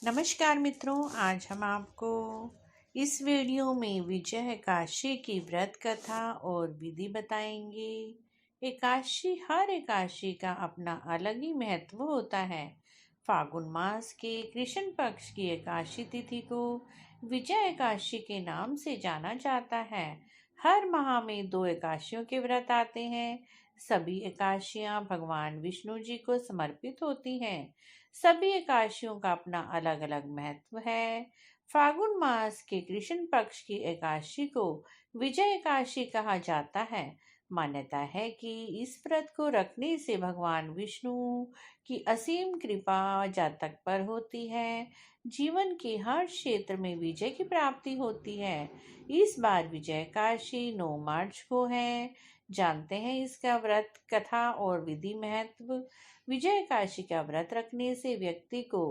नमस्कार मित्रों, आज हम आपको इस वीडियो में विजय एकादशी की व्रत कथा और विधि बताएंगे। हर एकादशी का अपना अलग ही महत्व होता है। फागुन मास के कृष्ण पक्ष की एकादशी तिथि को विजय एकादशी के नाम से जाना जाता है। हर माह में 2 एकादशियों के व्रत आते हैं। सभी एकादशियां भगवान विष्णु जी को समर्पित होती हैं। सभी एकादशियों का अपना अलग अलग महत्व है। फागुन मास के कृष्ण पक्ष की एकादशी को विजय एकादशी कहा जाता है। मान्यता है कि इस व्रत को रखने से भगवान विष्णु की असीम कृपा जातक पर होती है। जीवन के हर क्षेत्र में विजय की प्राप्ति होती है। इस बार विजय एकादशी 9 मार्च को है। जानते हैं इसका व्रत कथा और विधि महत्व। विजय एकादशी का व्रत रखने से व्यक्ति को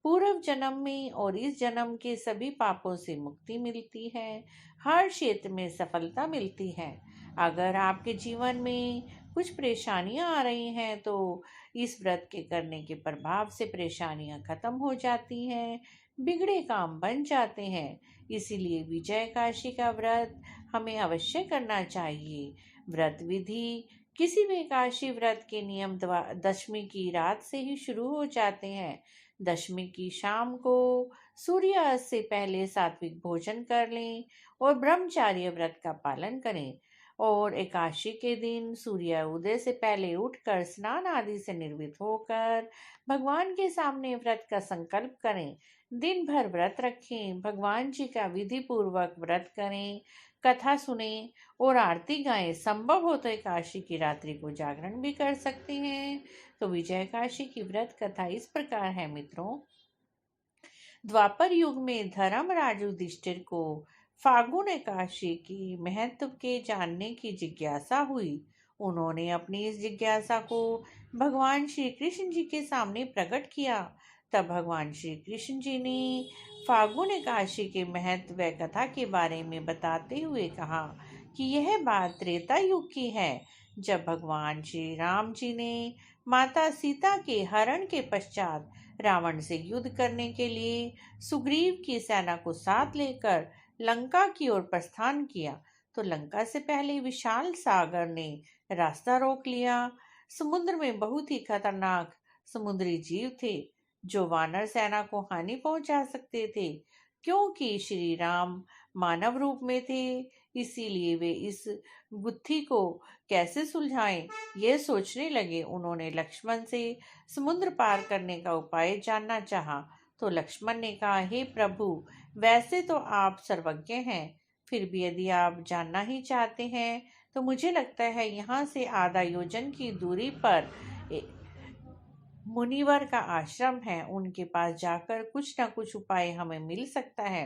पूर्व जन्म में और इस जन्म के सभी पापों से मुक्ति मिलती है। हर क्षेत्र में सफलता मिलती है। अगर आपके जीवन में कुछ परेशानियां आ रही हैं तो इस व्रत के करने के प्रभाव से परेशानियां खत्म हो जाती हैं, बिगड़े काम बन जाते हैं। इसीलिए विजय एकादशी का व्रत हमें अवश्य करना चाहिए। व्रत विधि। किसी भी एकादशी व्रत के नियम दशमी की रात से ही शुरू हो जाते हैं। दशमी की शाम को सूर्यास्त से पहले सात्विक भोजन कर लें और ब्रह्मचार्य व्रत का पालन करें। और एकादशी के दिन सूर्य उदय से पहले उठकर स्नान आदि से निर्वित होकर भगवान के सामने व्रत का संकल्प करें। दिन भर व्रत रखें, भगवान जी का विधि पूर्वक व्रत करें, कथा सुने और आरती गाएं। संभव हो तो एकादशी की रात्रि को जागरण भी कर सकते हैं। तो विजय एकादशी की व्रत कथा इस प्रकार है मित्रों। द्वापर युग में धर्मराज युधिष्ठिर को फागुन एकादशी की महत्व के जानने की जिज्ञासा हुई। उन्होंने अपनी इस जिज्ञासा को भगवान श्री कृष्ण जी के सामने प्रकट किया। तब भगवान श्री कृष्ण जी ने फागुन एकादशी के महत्व व कथा के बारे में बताते हुए कहा कि यह बात त्रेता युग की है, जब भगवान श्री राम जी ने माता सीता के हरण के पश्चात रावण से युद्ध करने के लिए सुग्रीव की सेना को साथ लेकर लंका की ओर प्रस्थान किया। तो लंका से पहले विशाल सागर ने रास्ता रोक लिया। समुद्र में बहुत ही खतरनाक समुद्री जीव थे जो वानर सेना को हानि पहुंचा सकते थे। क्योंकि श्री राम मानव रूप में थे, इसीलिए वे इस गुत्थी को कैसे सुलझाएं ये सोचने लगे। उन्होंने लक्ष्मण से समुद्र पार करने का उपाय जानना चाहा। तो लक्ष्मण ने कहा, हे प्रभु, वैसे तो आप सर्वज्ञ हैं, फिर भी यदि आप जानना ही चाहते हैं तो मुझे लगता है यहाँ से आधा योजन की दूरी पर मुनिवर का आश्रम है। उनके पास जाकर कुछ न कुछ उपाय हमें मिल सकता है।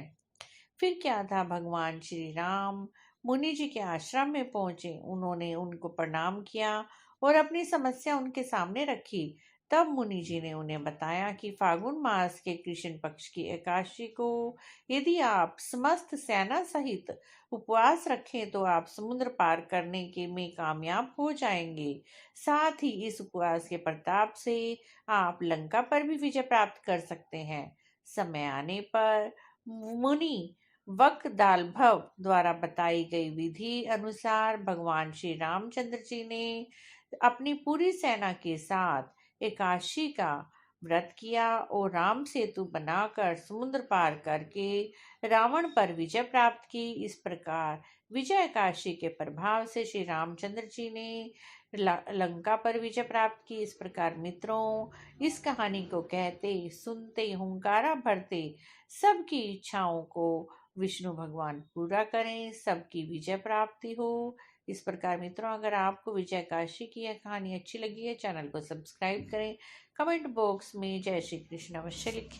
फिर क्या था, भगवान श्री राम मुनि जी के आश्रम में पहुंचे। उन्होंने उनको प्रणाम किया और अपनी समस्या उनके सामने रखी। तब मुनि जी ने उन्हें बताया कि फागुन मास के कृष्ण पक्ष की एकादशी को यदि आप समस्त सेना सहित उपवास रखें तो आप समुद्र पार करने के में कामयाब हो जाएंगे। साथ ही इस उपवास के प्रताप से आप लंका पर भी विजय प्राप्त कर सकते हैं। समय आने पर मुनि वकदालभव द्वारा बताई गई विधि अनुसार भगवान श्री रामचंद्र जी ने अपनी पूरी सेना के साथ एकादशी का व्रत किया और राम सेतु बनाकर समुद्र पार करके रावण पर विजय प्राप्त की। इस प्रकार विजय एकादशी के प्रभाव से श्री रामचंद्र जी ने लंका पर विजय प्राप्त की। इस प्रकार मित्रों, इस कहानी को कहते सुनते हुंकारा भरते सबकी इच्छाओं को विष्णु भगवान पूरा करें, सबकी विजय प्राप्ति हो। इस प्रकार मित्रों, अगर आपको विजय एकादशी की यह कहानी अच्छी लगी है, चैनल को सब्सक्राइब करें। कमेंट बॉक्स में जय श्री कृष्ण अवश्य लिखें।